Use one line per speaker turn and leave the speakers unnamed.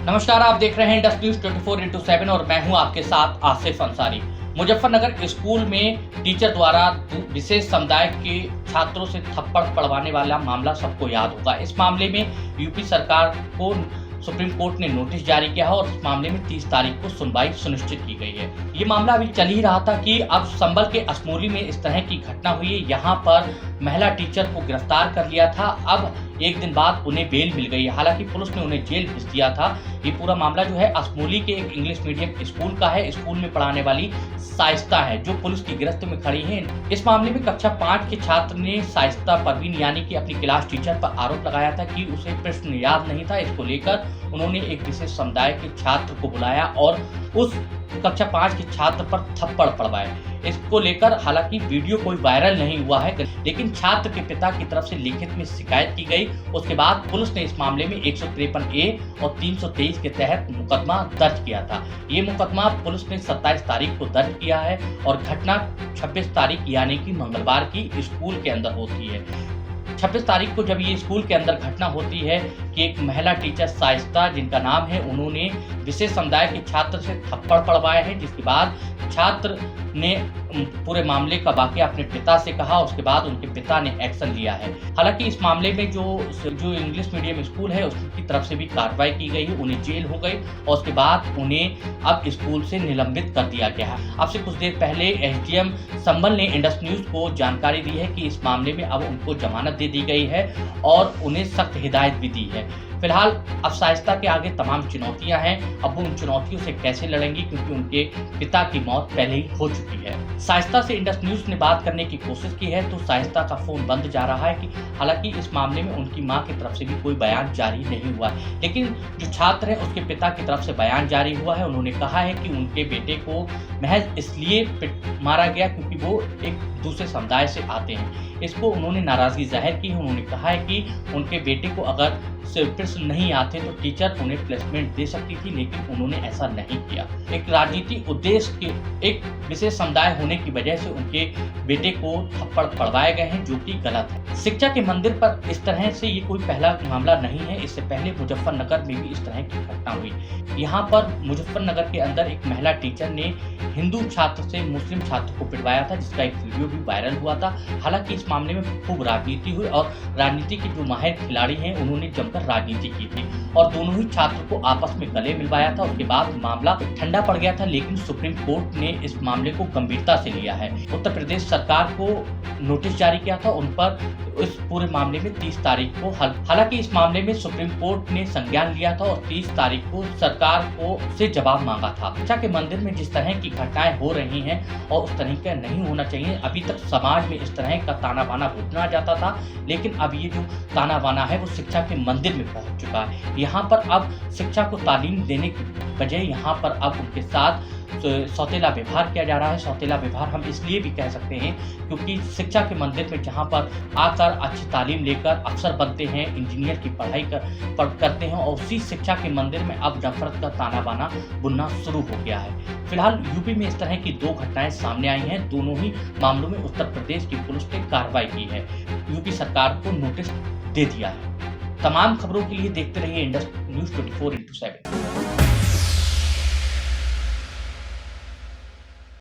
नमस्कार, आप देख रहे हैं इंडस्ट न्यूज 24/7 और मैं हूं आपके साथ आसिफ अंसारी। मुजफ्फरनगर स्कूल में टीचर द्वारा विशेष समुदाय के छात्रों से थप्पड़ पड़वाने वाला मामला सबको याद होगा। इस मामले में यूपी सरकार को सुप्रीम कोर्ट ने नोटिस जारी किया है और इस मामले में 30 तारीख को सुनवाई सुनिश्चित की गई है। ये मामला अभी चल ही रहा था कि अब संभल के असमोली में इस तरह की घटना हुई है। यहाँ पर महिला टीचर को गिरफ्तार कर लिया था। अब एक दिन बाद उन्हें बेल मिल गई है। हालांकि पुलिस ने उन्हें जेल भेज दिया था। ये पूरा मामला जो है असमोली के एक इंग्लिश मीडियम स्कूल का है। स्कूल में पढ़ाने वाली शाइस्ता है जो पुलिस की गिरफ्त में खड़ी है। इस मामले में कक्षा 5 के छात्र ने शाइस्ता परवीन यानी कि अपनी क्लास टीचर पर आरोप लगाया था कि उसे प्रश्न याद नहीं था। इसको लेकर उन्होंने एक विशेष समुदाय के छात्र को बुलाया और उस कक्षा 5 के छात्र पर थप्पड़ पड़वाए। इसको लेकर हालांकि वीडियो कोई वायरल नहीं हुआ है, लेकिन छात्र के पिता की तरफ से लिखित में शिकायत की गई। उसके बाद पुलिस ने इस मामले में 153A और 323 के तहत मुकदमा दर्ज किया था। ये मुकदमा पुलिस ने 27 तारीख को दर्ज किया है और घटना 26 तारीख यानी कि मंगलवार की स्कूल के अंदर होती है। 26 तारीख को जब ये स्कूल के अंदर घटना होती है कि एक महिला टीचर शाइस्ता जिनका नाम है, उन्होंने विशेष समुदाय के छात्र से थप्पड़ पड़वाए हैं, जिसके बाद छात्र ने पूरे मामले का वाकया अपने पिता से कहा। उसके बाद उनके पिता ने एक्शन लिया है। हालांकि इस मामले में जो इंग्लिश मीडियम स्कूल है उसकी तरफ से भी कार्रवाई की गई है। उन्हें जेल हो गई और उसके बाद उन्हें अब स्कूल से निलंबित कर दिया गया है। अब से कुछ देर पहले एसडीएम संभल ने इंडस्ट न्यूज को जानकारी दी है कि इस मामले में अब उनको जमानत दे दी गई है और उन्हें सख्त हिदायत भी दी है। फिलहाल अब शाइस्ता के आगे तमाम चुनौतियां हैं। अब वो उन चुनौतियों से कैसे लड़ेंगी, क्योंकि उनके पिता की मौत पहले ही हो चुकी है। शाइस्ता से इंडस्ट न्यूज ने बात करने की कोशिश की है तो शाइस्ता का फोन बंद जा रहा है। कि हालांकि इस मामले में उनकी मां की तरफ से भी कोई बयान जारी नहीं हुआ है, लेकिन जो छात्र है उसके पिता की तरफ से बयान जारी हुआ है। उन्होंने कहा है कि उनके बेटे को महज इसलिए मारा गया क्योंकि वो एक दूसरे समुदाय से आते हैं। इसको उन्होंने नाराजगी जाहिर की है। उन्होंने कहा है कि उनके बेटे को अगर प्रश्न नहीं आते तो टीचर उन्हें प्लेसमेंट दे सकती थी, लेकिन उन्होंने ऐसा नहीं किया। एक राजनीतिक उद्देश्य के एक विशेष समुदाय होने की वजह से उनके बेटे को थप्पड़ पड़वाए गए हैं, जो कि गलत है। शिक्षा के मंदिर पर इस तरह से ये कोई पहला मामला नहीं है। इससे पहले मुजफ्फरनगर में भी इस तरह की घटना हुई। यहाँ पर मुजफ्फरनगर के अंदर एक महिला टीचर ने हिंदू छात्र से मुस्लिम छात्र को पिटवाया था, जिसका एक वीडियो भी वायरल हुआ था। हालांकि इस मामले में खूब राजनीति हुई और राजनीति के जो माहिर खिलाड़ी हैं उन्होंने जमकर राजनीति की थी और दोनों ही छात्र को आपस में गले मिलवाया था। उसके बाद मामला ठंडा पड़ गया था, लेकिन सुप्रीम कोर्ट ने इस मामले को गंभीरता से लिया है। उत्तर प्रदेश सरकार को नोटिस जारी किया था उन पर इस पूरे मामले में 30 तारीख को हालांकि इस मामले में सुप्रीम कोर्ट ने संज्ञान लिया था और 30 तारीख को सरकार को से जवाब मांगा था। शिक्षा के मंदिर में जिस तरह की घटनाएं हो रही हैं और उस तरह का नहीं होना चाहिए। अभी तक समाज में इस तरह का ताना बाना बुझना जाता था, लेकिन अब ये जो ताना बाना है वो शिक्षा के मंदिर में पहुंच चुका है। यहाँ पर अब शिक्षा को तालीम देने की बजाय यहाँ पर अब उनके साथ सौतेला व्यवहार किया जा रहा है। सौतेला व्यवहार हम इसलिए भी कह सकते हैं क्योंकि शिक्षा के मंदिर में जहाँ पर आकर अच्छी तालीम लेकर अफसर बनते हैं, इंजीनियर की पढ़ाई करते हैं और उसी शिक्षा के मंदिर में अब नफरत का ताना बाना बुनना शुरू हो गया है। फिलहाल यूपी में इस तरह की 2 घटनाएं सामने आई हैं। दोनों ही मामलों में उत्तर प्रदेश की पुलिस ने कार्रवाई की है। यूपी सरकार को नोटिस दे दिया है। तमाम खबरों के लिए देखते रहिए इंडस्ट न्यूज 24/7।